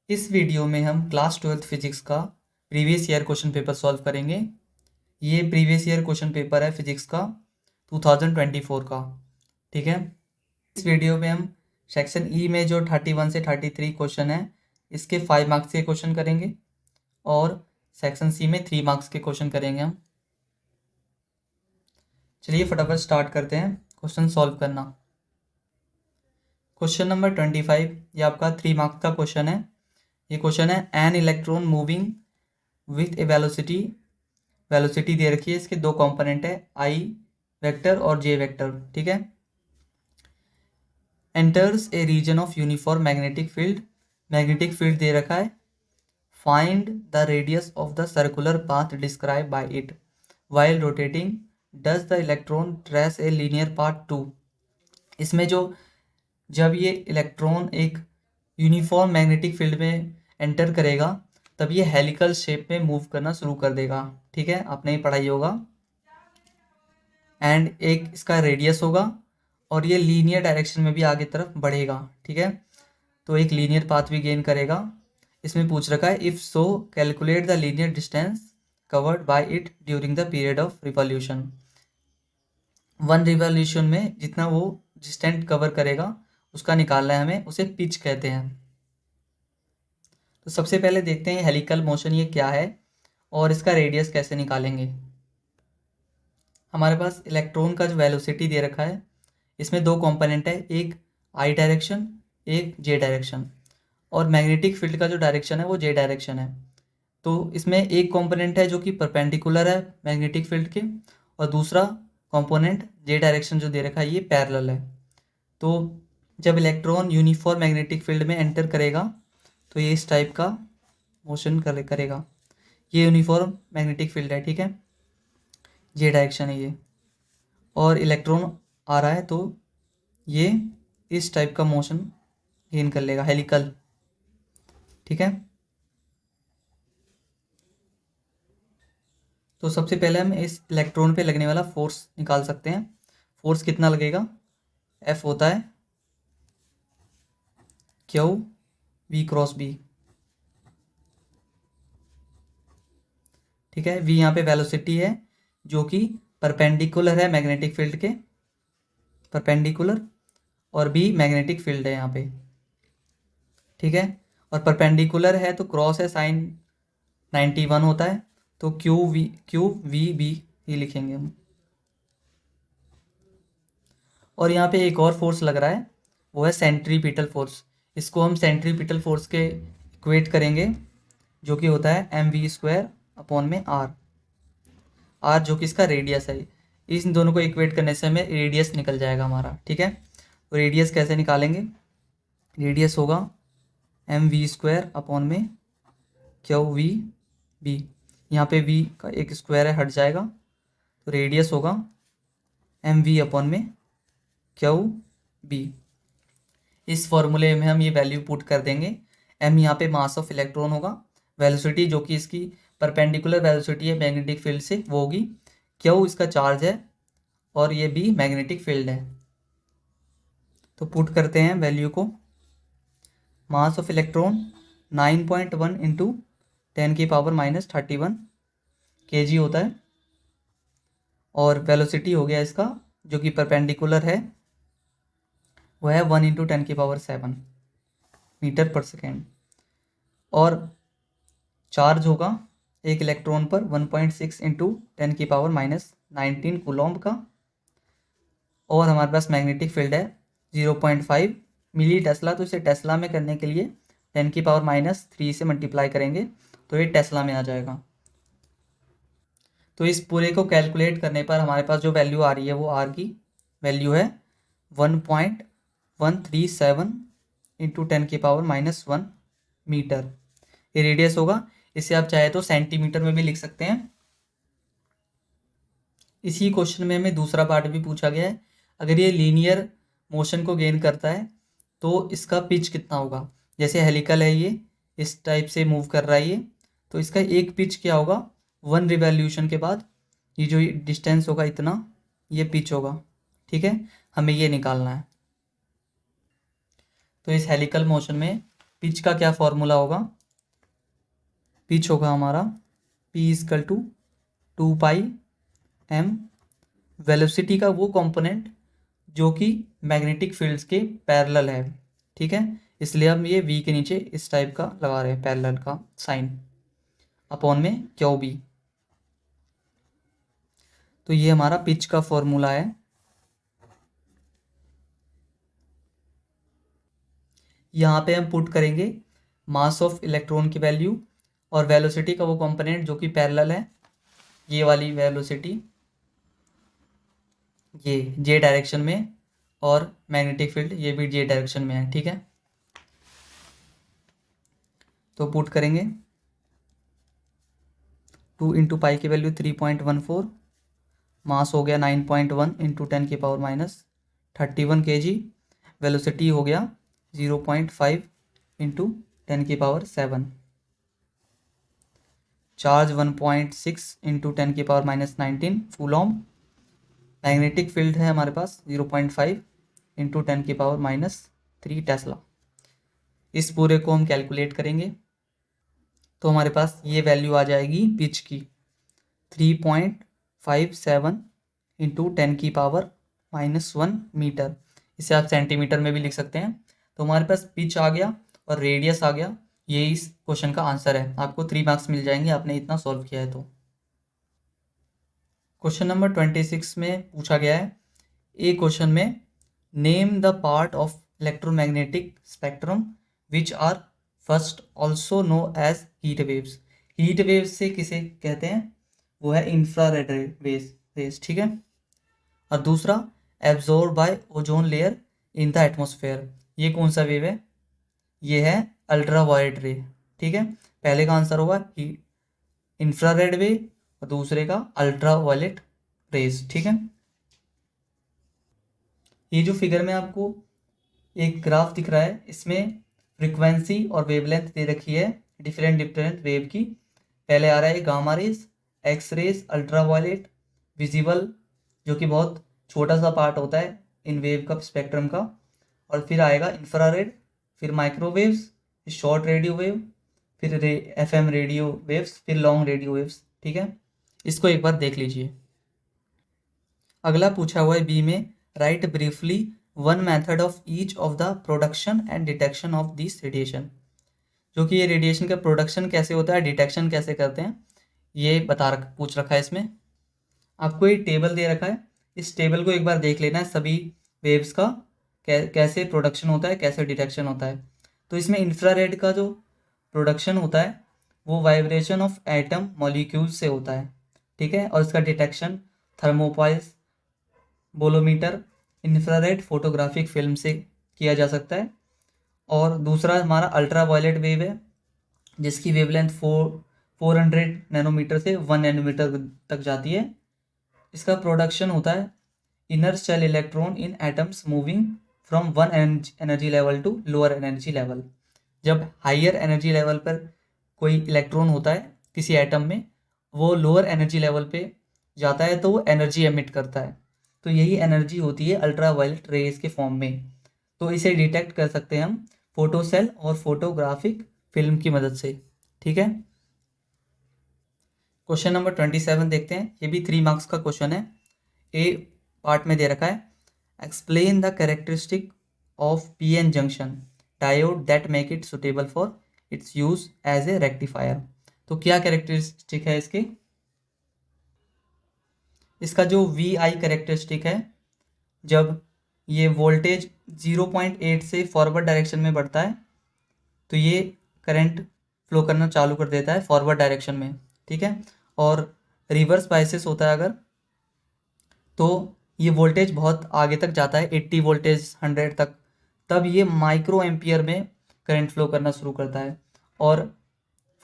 इस वीडियो में हम क्लास 12th फिजिक्स का previous year question paper solve करेंगे। ये प्रीवियस ईयर क्वेश्चन पेपर है फिजिक्स का 2024 का। ठीक है, इस वीडियो में हम सेक्शन ई में जो 31 से 33 क्वेश्चन है इसके 5 मार्क्स के क्वेश्चन करेंगे और सेक्शन सी में 3 मार्क्स के क्वेश्चन करेंगे हम। चलिए फटाफट स्टार्ट करते हैं क्वेश्चन सॉल्व करना। क्वेश्चन नंबर 25 ये आपका 3 मार्क्स का क्वेश्चन है। ये क्वेश्चन है an electron moving with a velocity दे रखी है। इसके दो कंपोनेंट है आई वेक्टर और जे वेक्टर। ठीक है, enters a region of uniform magnetic field दे रखा है। Find the radius of the circular path describe by it while rotating does the electron trace a linear path too. इसमें जब ये इलेक्ट्रॉन एक यूनिफॉर्म मैग्नेटिक फील्ड में enter करेगा तब ये हेलिकल शेप में मूव करना शुरू कर देगा। ठीक है, आपने ये पढ़ाई होगा। एंड एक इसका रेडियस होगा और ये लीनियर डायरेक्शन में भी आगे तरफ बढ़ेगा। ठीक है, तो एक लीनियर पाथ भी गेन करेगा। इसमें पूछ रखा है if so calculate the linear distance covered by it during the period of revolution. One revolution में जितना वो डिस्टेंस कवर करेगा उसका निकालना है हमें, उसे पिच कहते हैं। तो सबसे पहले देखते हैं हेलिकल मोशन ये क्या है और इसका रेडियस कैसे निकालेंगे। हमारे पास इलेक्ट्रॉन का जो वेलोसिटी दे रखा है इसमें दो कंपोनेंट है, एक आई डायरेक्शन एक जे डायरेक्शन, और मैग्नेटिक फील्ड का जो डायरेक्शन है वो जे डायरेक्शन है। तो इसमें एक कंपोनेंट है जो कि परपेंडिकुलर है मैग्नेटिक फील्ड के और दूसरा कंपोनेंट जे डायरेक्शन जो दे रखा है ये पैरेलल है। तो जब इलेक्ट्रॉन यूनिफॉर्म मैग्नेटिक फील्ड में एंटर करेगा तो ये इस टाइप का मोशन करेगा। ये यूनिफॉर्म मैग्नेटिक फील्ड है। ठीक है, जे डायरेक्शन है ये, और इलेक्ट्रॉन आ रहा है तो ये इस टाइप का मोशन गेन कर लेगा, हेलिकल। ठीक है, तो सबसे पहले हम इस इलेक्ट्रॉन पे लगने वाला फोर्स निकाल सकते हैं। फोर्स कितना लगेगा, एफ होता है क्यू वी क्रॉस बी। ठीक है, वी यहाँ पे वेलोसिटी है जो कि परपेंडिकुलर है मैग्नेटिक फील्ड के, परपेंडिकुलर, और बी मैग्नेटिक फील्ड है यहाँ पे। ठीक है, और परपेंडिकुलर है तो क्रॉस है साइन 91 होता है, तो क्यू वी बी ही लिखेंगे हम। और यहाँ पे एक और फोर्स लग रहा है वो है सेंट्रीपिटल फोर्स। इसको हम सेंट्रीपिटल फोर्स के इक्वेट करेंगे जो कि होता है mv² अपॉन में r जो कि इसका रेडियस है। इन दोनों को इक्वेट करने से हमें रेडियस निकल जाएगा हमारा। ठीक है, तो रेडियस कैसे निकालेंगे, रेडियस होगा mv² अपॉन में qv। यहाँ पे v का एक स्क्वायर है, हट जाएगा, तो रेडियस होगा mv अपॉन में qv। इस फॉर्मूले में हम ये वैल्यू पुट कर देंगे। m यहाँ पे मास ऑफ इलेक्ट्रॉन होगा, वेलोसिटी जो कि इसकी परपेंडिकुलर वेलोसिटी है मैग्नेटिक फील्ड से वो होगी, q इसका चार्ज है और ये b मैग्नेटिक फील्ड है। तो पुट करते हैं वैल्यू को। Mass of electron 9.1 into 10⁻³ kg होता है, और वेलोसिटी हो गया इसका जो कि परपेंडिकुलर है वो है 1 इंटू 10⁷ मीटर पर सेकेंड, और चार्ज होगा एक इलेक्ट्रॉन पर 1.6 इंटू 10⁻⁻19 कूलॉम्ब का, और हमारे पास मैग्नेटिक फील्ड है 0.5 मिली टेस्ला। तो इसे टेस्ला में करने के लिए 10⁻³ से मल्टीप्लाई करेंगे तो ये टेस्ला में आ जाएगा। तो इस पूरे को कैलकुलेट करने पर हमारे पास जो वैल्यू आ रही है वो आर की वैल्यू है 1.137 इंटू 10⁻⁻1 मीटर। ये रेडियस होगा। इसे आप चाहे तो सेंटीमीटर में भी लिख सकते हैं। इसी क्वेश्चन में हमें दूसरा पार्ट भी पूछा गया है, अगर ये लीनियर मोशन को गेन करता है तो इसका पिच कितना होगा। जैसे हेलिकल है, ये इस टाइप से मूव कर रहा है ये, तो इसका एक पिच क्या होगा, 1 रिवॉल्यूशन के बाद ये जो डिस्टेंस होगा इतना, ये पिच होगा। ठीक है, हमें ये निकालना है। तो इस हेलिकल मोशन में पिच का क्या फॉर्मूला होगा, पिच होगा हमारा P is equal to 2πm, velocity का वो कंपोनेंट जो कि मैग्नेटिक फील्ड्स के पैरेलल है, ठीक है, इसलिए हम ये V के नीचे इस टाइप का लगा रहे हैं पैरेलल का साइन, अपॉन में क्यू बी। तो ये हमारा पिच का फॉर्मूला है। यहाँ पे हम पुट करेंगे मास ऑफ इलेक्ट्रॉन की वैल्यू और वेलोसिटी का वो कंपोनेंट जो कि पैरेलल है, ये वाली वेलोसिटी, ये जे डायरेक्शन में, और मैग्नेटिक फील्ड ये भी जे डायरेक्शन में है, ठीक है। तो पुट करेंगे 2 इंटू पाई की वैल्यू 3.14, मास हो गया 9.1 इंटू 10⁻31 kg, वेलोसिटी हो गया 0.5 into 10⁻7, charge 1.6 into 10⁻19 coulomb, magnetic field है हमारे पास 0.5 इंटू 10⁻³ टेस्ला। इस पूरे को हम कैलकुलेट करेंगे तो हमारे पास ये वैल्यू आ जाएगी पिच की 3.57 इंटू 10⁻1 मीटर। इसे आप सेंटीमीटर में भी लिख सकते हैं। तो हमारे पास पिच आ गया और रेडियस आ गया। ये इस क्वेश्चन का आंसर है। आपको 3 मार्क्स मिल जाएंगे आपने इतना सॉल्व किया है। तो क्वेश्चन नंबर 26 में पूछा गया है, ए क्वेश्चन में name the part of electromagnetic spectrum which are first also known as heat waves. Heat waves से किसे कहते हैं, वो है इंफ्रारेड वेव्स, ठीक है। और दूसरा absorb by ozone layer in the atmosphere, ये कौन सा वेव है, ये है अल्ट्रा वायलेट रे, ठीक है। पहले का आंसर होगा इंफ्रारेड वेव और दूसरे का अल्ट्रा वायलेट रेज, ठीक है। ये जो फिगर में आपको एक ग्राफ दिख रहा है, इसमें फ्रीक्वेंसी और वेवलेंथ दे रखी है डिफरेंट वेव की। पहले आ रहा है gamma rays, X rays, ultra violet, visible जो कि बहुत छोटा सा पार्ट होता है इन वेव का स्पेक्ट्रम का, और फिर आएगा इंफ्रारेड, फिर माइक्रोवेव्स, शॉर्ट रेडियो वेव, फिर FM रेडियो वेव्स, फिर लॉन्ग रेडियो वेव्स, ठीक है। इसको एक बार देख लीजिए। अगला पूछा हुआ है बी में, right briefly one method of each of the production and detection of this radiation. जो कि ये रेडिएशन का प्रोडक्शन कैसे होता है, डिटेक्शन कैसे करते हैं, ये पूछ रखा है। इसमें आपको ये टेबल दे रखा है, इस टेबल को एक बार देख लेना है सभी वेव्स का, कैसे प्रोडक्शन होता है, कैसे डिटेक्शन होता है। तो इसमें इंफ्रारेड का जो प्रोडक्शन होता है वो वाइब्रेशन ऑफ एटम मॉलिक्यूल से होता है, ठीक है। और इसका detection thermopiles, bolometer, infrared photographic film से किया जा सकता है। और दूसरा हमारा अल्ट्रा वायलेट वेव है, जिसकी वेवलेंथ 400 नैनोमीटर से 1 नैनोमीटर तक जाती है। इसका प्रोडक्शन होता है inner shell electron in atoms moving from one energy level to lower energy level. जब हाइयर एनर्जी लेवल पर कोई इलेक्ट्रॉन होता है किसी एटम में, वो लोअर एनर्जी लेवल पे जाता है तो वो एनर्जी एमिट करता है। तो यही एनर्जी होती है अल्ट्रा वायलेट रेज के फॉर्म में। तो इसे डिटेक्ट कर सकते हैं हम फोटो सेल और फोटोग्राफिक फिल्म की मदद से, ठीक है। क्वेश्चन नंबर 27 देखते हैं। ये भी 3 मार्क्स का क्वेश्चन है। ए पार्ट में दे रखा है, explain the characteristic of PN junction diode that make it suitable for its use as a rectifier. तो क्या कैरेक्टरिस्टिक है इसके, इसका जो वी आई कैरेक्टरिस्टिक है, जब ये वोल्टेज 0.8 से फॉरवर्ड डायरेक्शन में बढ़ता है तो ये करंट फ्लो करना चालू कर देता है फॉरवर्ड डायरेक्शन में, ठीक है। और रिवर्स बायसेस होता है अगर, तो ये वोल्टेज बहुत आगे तक जाता है 80 वोल्टेज 100 तक, तब ये माइक्रो एम्पियर में करंट फ्लो करना शुरू करता है। और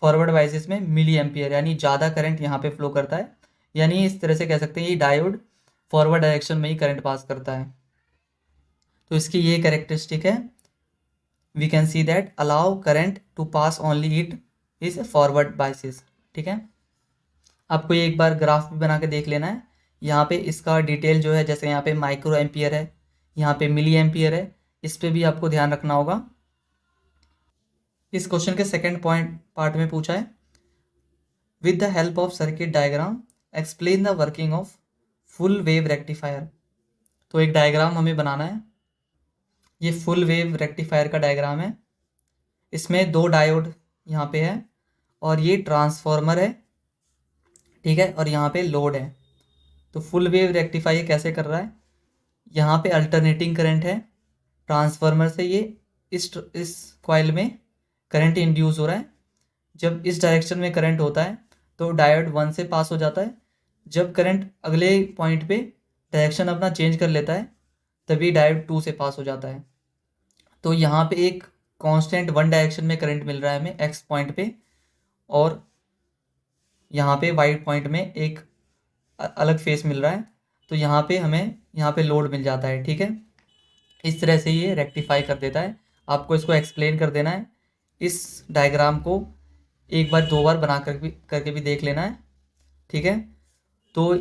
फॉरवर्ड बायसेस में मिली एम्पियर, यानी ज़्यादा करंट यहाँ पे फ्लो करता है। यानी इस तरह से कह सकते हैं ये डायोड फॉरवर्ड डायरेक्शन में ही करंट पास करता है। तो इसकी ये कैरेक्टरिस्टिक है, we can see that allow current to pass only it is forward biases, ठीक है। आपको ये एक बार ग्राफ भी बना के देख लेना है। यहाँ पे इसका डिटेल जो है, जैसे यहाँ पे माइक्रो एम्पियर है, यहाँ पे मिली एम्पियर है, इस पे भी आपको ध्यान रखना होगा। इस क्वेश्चन के सेकंड पार्ट में पूछा है, with the help of circuit diagram explain the working of full wave rectifier. तो एक डायग्राम हमें बनाना है। ये फुल वेव रेक्टिफायर का डायग्राम है। इसमें 2 डायोड यहाँ पे है और ये ट्रांसफॉर्मर है, ठीक है, और यहाँ पे लोड है। तो फुल वेव रेक्टिफायर कैसे कर रहा है, यहाँ पे अल्टरनेटिंग करंट है ट्रांसफार्मर से, ये इस कॉइल में करंट इंड्यूस हो रहा है। जब इस डायरेक्शन में करंट होता है तो डायोड 1 से पास हो जाता है। जब करंट अगले पॉइंट पे डायरेक्शन अपना चेंज कर लेता है तभी डायोड 2 से पास हो जाता है। तो यहाँ पे एक कांस्टेंट 1 डायरेक्शन में करंट मिल रहा है हमें एक्स पॉइंट पे, और यहाँ पे वाई पॉइंट में एक अलग फेस मिल रहा है। तो यहाँ पे हमें यहाँ पे लोड मिल जाता है, ठीक है। इस तरह से ये रेक्टिफाई कर देता है। आपको इसको एक्सप्लेन कर देना है। इस डायग्राम को एक बार 2 बार बना करके भी देख लेना है, ठीक है। तो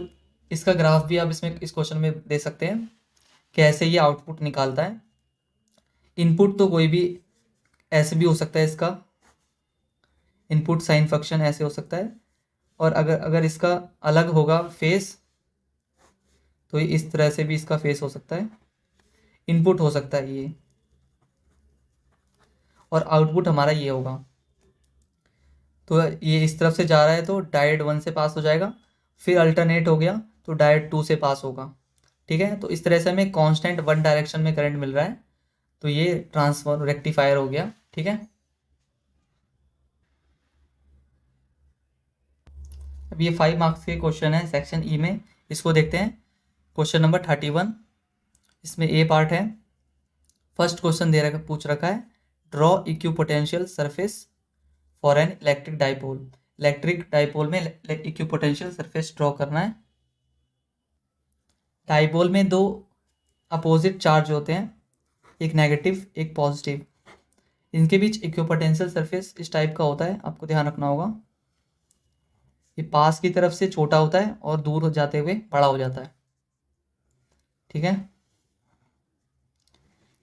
इसका ग्राफ भी आप इसमें इस क्वेश्चन में दे सकते हैं, कैसे ये आउटपुट निकालता है। इनपुट तो कोई भी ऐसे भी हो सकता है, इसका इनपुट साइन फंक्शन ऐसे हो सकता है, और अगर इसका अलग होगा फेस तो इस तरह से भी इसका फेस हो सकता है। इनपुट हो सकता है ये, और आउटपुट हमारा ये होगा। तो ये इस तरफ से जा रहा है तो डायोड 1 से पास हो जाएगा, फिर अल्टरनेट हो गया तो डायोड 2 से पास होगा, ठीक है। तो इस तरह से हमें कांस्टेंट 1 डायरेक्शन में करंट मिल रहा है। तो ये ट्रांसफॉर्म रेक्टिफायर हो गया, ठीक है। अब ये 5 मार्क्स के क्वेश्चन है सेक्शन ई में, इसको देखते हैं। क्वेश्चन नंबर 31, इसमें ए पार्ट है। फर्स्ट क्वेश्चन पूछ रखा है, draw equipotential surface for an electric dipole. Electric dipole में इक्विपोटेंशियल सरफेस ड्रॉ करना है। डाइपोल में 2 अपोजिट चार्ज होते हैं, एक नेगेटिव एक पॉजिटिव। इनके बीच इक्विपोटेंशियल सरफेस इस टाइप का होता है, आपको ध्यान रखना होगा। ये पास की तरफ से छोटा होता है और दूर हो जाते हुए बड़ा हो जाता है, ठीक है।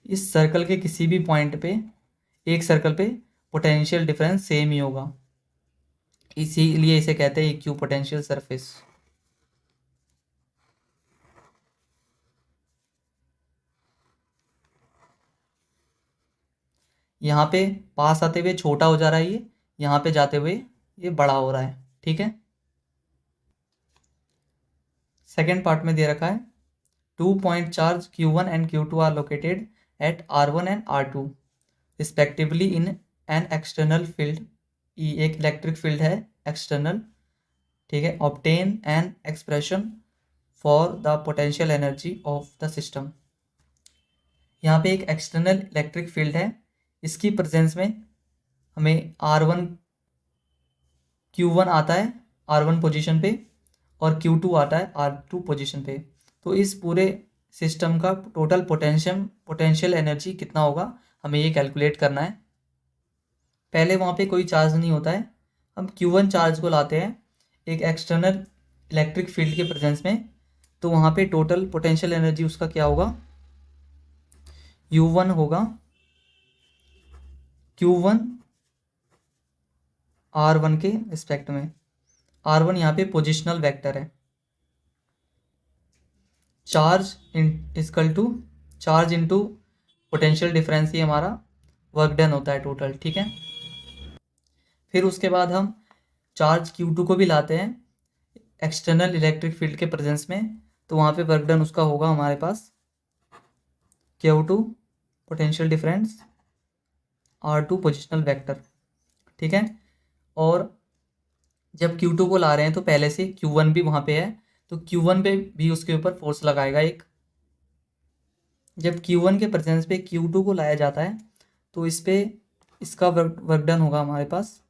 इस सर्कल के किसी भी पॉइंट पे, एक सर्कल पे पोटेंशियल डिफरेंस सेम ही होगा, इसीलिए इसे कहते हैं इक्विपोटेंशियल सरफेस। यहाँ पे पास आते हुए छोटा हो जा रहा है ये, यहाँ पे जाते हुए ये बड़ा हो रहा है, ठीक है। सेकेंड पार्ट में दे रखा है, 2 point charge Q1 and Q2 are located at R1 and R2 respectively in an external field. ये एक इलेक्ट्रिक फील्ड है एक्सटर्नल, ठीक है। Obtain an expression for the potential energy of the system. यहाँ पे एक एक्सटर्नल इलेक्ट्रिक फील्ड है, इसकी प्रेजेंस में हमें R1 Q1 आता है R1 पोजीशन पे, और Q2 आता है R2 पोजीशन पे। तो इस पूरे सिस्टम का टोटल पोटेंशियल एनर्जी कितना होगा, हमें ये कैलकुलेट करना है। पहले वहाँ पे कोई चार्ज नहीं होता है, हम Q1 चार्ज को लाते हैं एक एक्सटर्नल इलेक्ट्रिक फील्ड के प्रेजेंस में। तो वहाँ पे टोटल पोटेंशियल एनर्जी उसका क्या होगा, U1 होगा Q1 R1 के रिस्पेक्ट में। R1 यहाँ पे पोजिशनल वेक्टर है। Charge equal to charge into potential difference, ये हमारा वर्क डन होता है टोटल, ठीक है। फिर उसके बाद हम चार्ज Q2 को भी लाते हैं एक्सटर्नल इलेक्ट्रिक फील्ड के प्रेजेंस में। तो वहाँ पे वर्क डन उसका होगा हमारे पास Q2 potential difference R2 positional vector, ठीक है। और जब Q2 को ला रहे हैं तो पहले से Q1 भी वहाँ पे है, तो Q1 पे भी उसके ऊपर फोर्स लगाएगा एक। जब Q1 के प्रेजेंस पे Q2 को लाया जाता है तो इस पे इसका वर्क डन होगा हमारे पास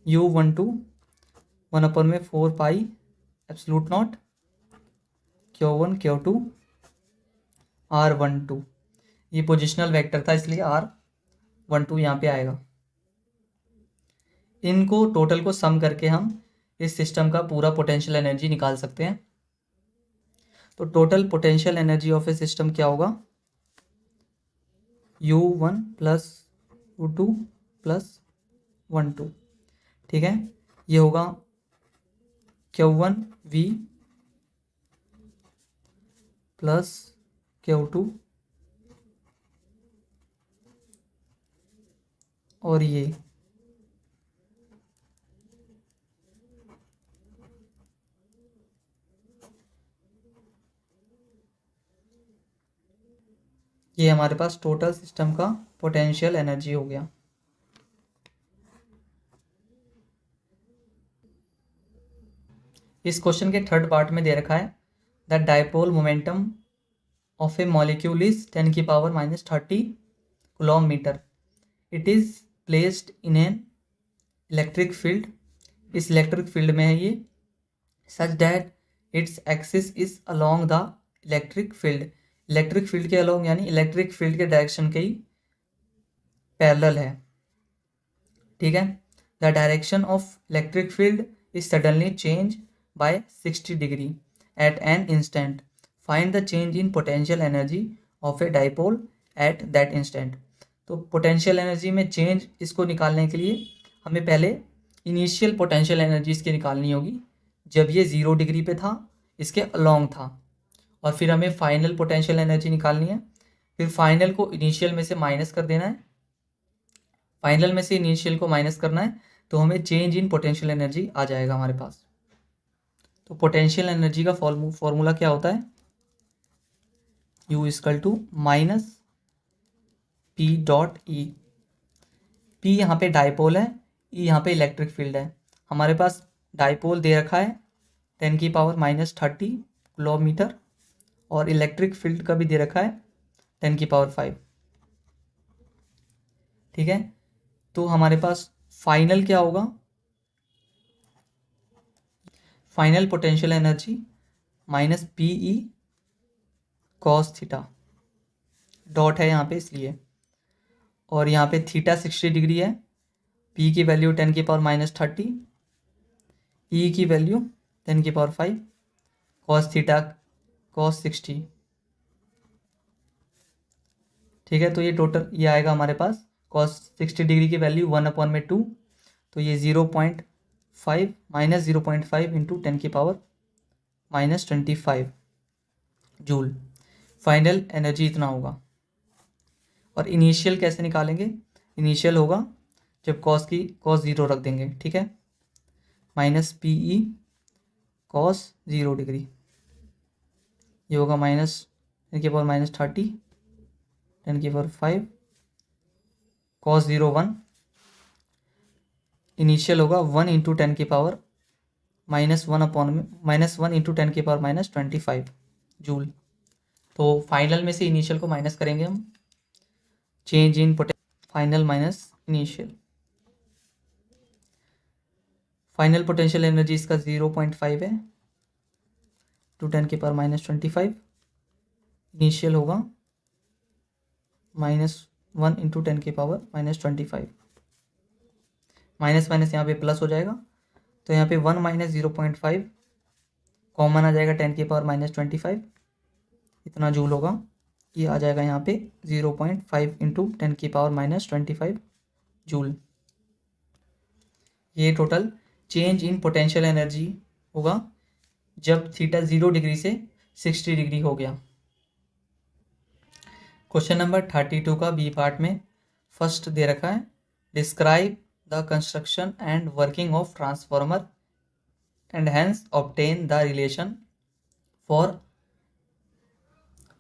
U12 1/4 pi absolute not Q1 Q2 R12। ये पोजिशनल वेक्टर था इसलिए R12 यहाँ पे आएगा। इनको टोटल को सम करके हम इस सिस्टम का पूरा पोटेंशियल एनर्जी निकाल सकते हैं। तो total potential energy of A system क्या होगा, U1 प्लस U2 प्लस 1 2, ठीक है। ये होगा Q1V प्लस Q2 और ये हमारे पास टोटल सिस्टम का पोटेंशियल एनर्जी हो गया। इस क्वेश्चन के थर्ड पार्ट में दे रखा है the dipole momentum of a molecule is 10⁻⁻30 coulomb metre. It is placed in an electric field. इस इलेक्ट्रिक फील्ड में है ये, such that its axis is along the electric field. Electric field के along यानी इलेक्ट्रिक फील्ड के direction के ही parallel है, ठीक है। The direction of electric field is suddenly change by 60 degree at an instant. Find the change in potential energy of a dipole at that instant. तो potential energy में change इसको निकालने के लिए हमें पहले इनिशियल पोटेंशियल एनर्जी इसकी निकालनी होगी जब ये 0 डिग्री पे था, इसके अलोंग था, और फिर हमें फाइनल पोटेंशियल एनर्जी निकालनी है। फिर फाइनल को इनिशियल में से माइनस कर देना है, फाइनल में से इनिशियल को माइनस करना है, तो हमें चेंज इन पोटेंशियल एनर्जी आ जाएगा हमारे पास। तो पोटेंशियल एनर्जी का फॉर्मूला क्या होता है, U = minus P dot E। P यहाँ पे डाइपोल है, E यहाँ पे इलेक्ट्रिक फील्ड है। हमारे पास डाइपोल दे रखा है 10⁻⁻30 कूलॉम मीटर, और इलेक्ट्रिक फील्ड का भी दे रखा है 10⁵, ठीक है। तो हमारे पास फाइनल क्या होगा, final potential energy minus PE cos theta, dot है यहाँ पे इसलिए, और यहाँ पे थीटा 60 डिग्री है, P की वैल्यू 10⁻⁻30, E की वैल्यू 10⁵, cos थीटा cos 60, ठीक है। तो ये टोटल ये आएगा हमारे पास cos 60 डिग्री की वैल्यू 1/2, तो ये 0.5 minus 0.5 into 10⁻⁻25 joule. Final energy इतना होगा। और इनिशियल कैसे निकालेंगे, इनिशियल होगा जब cos 0 रख देंगे, ठीक है, माइनस PE cos 0 डिग्री, ये होगा माइनस 10⁻⁻30 10⁵ cos 0 1, इनिशियल होगा 1 इंटू 10⁻1 इंटू 10⁻25 जूल। तो फाइनल में से इनिशियल को माइनस करेंगे हम, change in final minus initial. Final potential energy इसका 0.5 है टू 10⁻⁻25, इनिशियल होगा -1 इंटू 10⁻⁻25, माइनस माइनस यहाँ पे प्लस हो जाएगा, तो यहाँ पे 1 माइनस 0.5 कॉमन आ जाएगा 10⁻⁻25, इतना जूल होगा, ये आ जाएगा यहाँ पे 0.5 इंटू 10⁻⁻25 जूल। ये total change in potential energy होगा जब थीटा 0 डिग्री से 60 डिग्री हो गया। क्वेश्चन नंबर 32 का बी पार्ट में फर्स्ट दे रखा है, describe the construction and working of transformer and hence obtain the relation for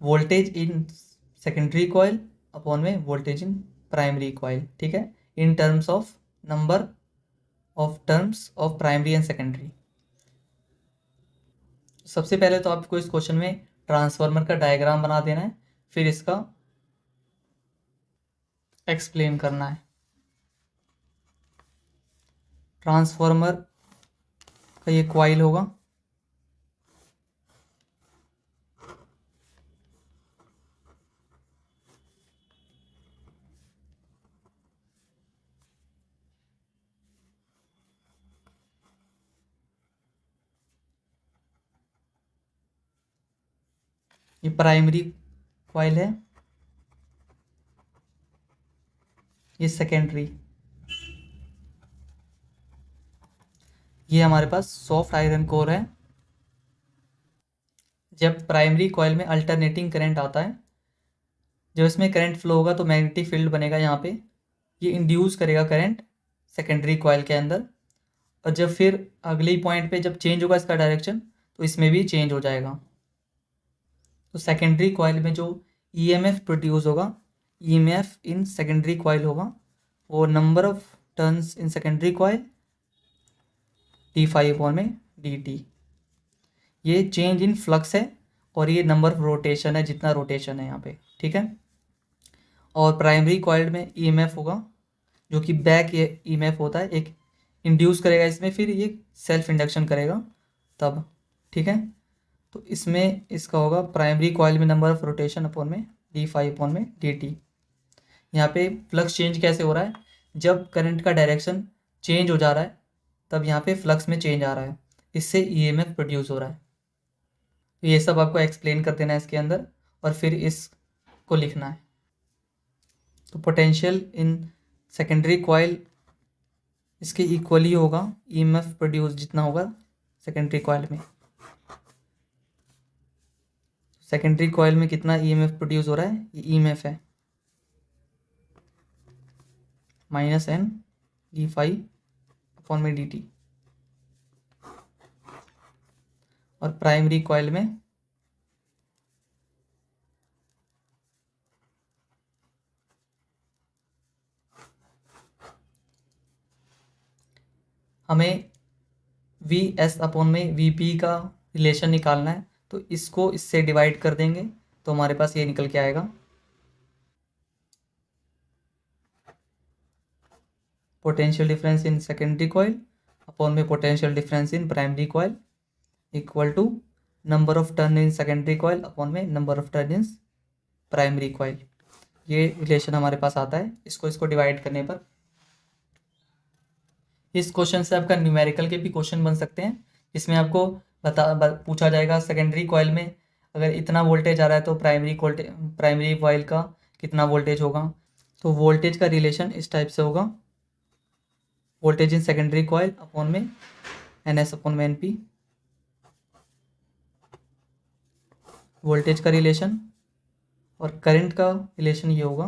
voltage in secondary coil upon में वोल्टेज इन प्राइमरी कॉइल, ठीक है, in terms of number of terms of primary and secondary. सबसे पहले तो आपको इस question में transformer का डायग्राम बना देना है, फिर इसका एक्सप्लेन करना है। ट्रांसफार्मर का ये कॉइल होगा, ये प्राइमरी कॉइल है, ये सेकेंडरी, ये हमारे पास सॉफ्ट आयरन कोर है। जब प्राइमरी कॉइल में अल्टरनेटिंग करंट आता है, जब इसमें करंट फ्लो होगा तो मैग्नेटिक फील्ड बनेगा यहाँ पे, ये इंड्यूस करेगा करंट सेकेंडरी कॉइल के अंदर। और जब फिर अगले पॉइंट पे जब चेंज होगा इसका डायरेक्शन, तो इसमें भी चेंज हो जाएगा। तो सेकेंडरी कॉइल में जो ईएमएफ प्रोड्यूस होगा, ईएमएफ इन सेकेंडरी कॉइल होगा, वो number of turns in secondary coil d∅/dt। ये चेंज इन फ्लक्स है और ये नंबर ऑफ रोटेशन है, जितना रोटेशन है यहाँ पे, ठीक है। और प्राइमरी कॉइल में ईएमएफ होगा जो कि बैक ईएमएफ होता है, एक इंड्यूस करेगा इसमें, फिर ये सेल्फ इंडक्शन करेगा तब, ठीक है। तो इसमें इसका होगा प्राइमरी कॉइल में नंबर ऑफ रोटेशन अपॉन में d∅/dt। यहाँ पे फ्लक्स चेंज कैसे हो रहा है, जब करंट का डायरेक्शन चेंज हो जा रहा है तब यहाँ पे फ्लक्स में चेंज आ रहा है, इससे ईएमएफ प्रोड्यूस हो रहा है। तो ये सब आपको एक्सप्लेन कर देना है इसके अंदर और फिर इसको लिखना है। तो पोटेंशियल इन सेकेंडरी कॉइल इसके इक्वली होगा ईएमएफ प्रोड्यूस जितना होगा सेकेंडरी कॉइल में। सेकेंडरी कॉइल में कितना ईएमएफ प्रोड्यूस हो रहा है, ये ईएमएफ है -n d∅/dt। और प्राइमरी कॉइल में हमें V/V का रिलेशन निकालना है, तो इसको इससे डिवाइड कर देंगे तो हमारे पास ये निकल के आएगा। Potential difference in secondary coil upon में potential difference in primary coil equal to number of turn in secondary coil upon में number of turn in primary coil. ये रिलेशन हमारे पास आता है, इसको डिवाइड करने पर। इस क्वेश्चन से आपका न्यूमेरिकल के भी क्वेश्चन बन सकते हैं, इसमें आपको पूछा जाएगा सेकेंडरी कॉइल में अगर इतना वोल्टेज आ रहा है तो प्राइमरी कॉइल का कितना वोल्टेज होगा। तो वोल्टेज का रिलेशन इस टाइप से होगा, वोल्टेज इन सेकेंडरी कॉइल अपॉन में NS/NP। वोल्टेज का रिलेशन और करंट का रिलेशन ये होगा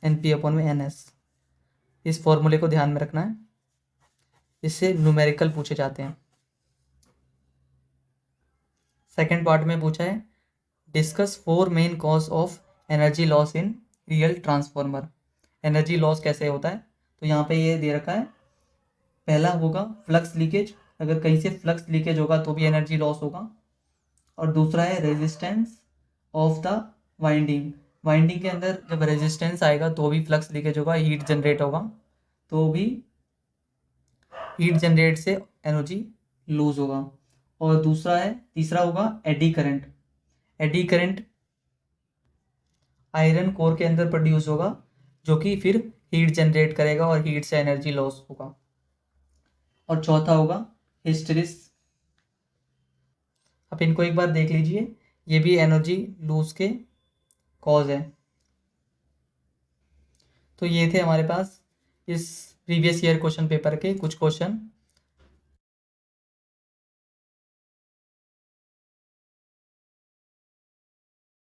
NP/NS। इस फॉर्मूले को ध्यान में रखना है, इससे न्यूमेरिकल पूछे जाते हैं। सेकेंड पार्ट में पूछा है discuss 4 main cause of energy loss in real transformer. Energy loss कैसे होता है, तो यहाँ पे ये दे रखा है। पहला होगा फ्लक्स लीकेज, अगर कहीं से फ्लक्स लीकेज होगा तो भी एनर्जी लॉस होगा। और दूसरा है resistance of the winding, winding के अंदर जब रेजिस्टेंस आएगा तो भी फ्लक्स लीकेज होगा, हीट जनरेट होगा तो भी हीट जनरेट से एनर्जी लूज होगा। और तीसरा होगा eddy current. Eddy current iron core के अंदर प्रोड्यूस होगा जो कि फिर हीट जनरेट करेगा और हीट से एनर्जी लॉस होगा। और चौथा होगा हिस्टेरिस। आप इनको एक बार देख लीजिए, ये भी एनर्जी लूज के कॉज है। तो ये थे हमारे पास इस प्रीवियस ईयर क्वेश्चन पेपर के कुछ क्वेश्चन।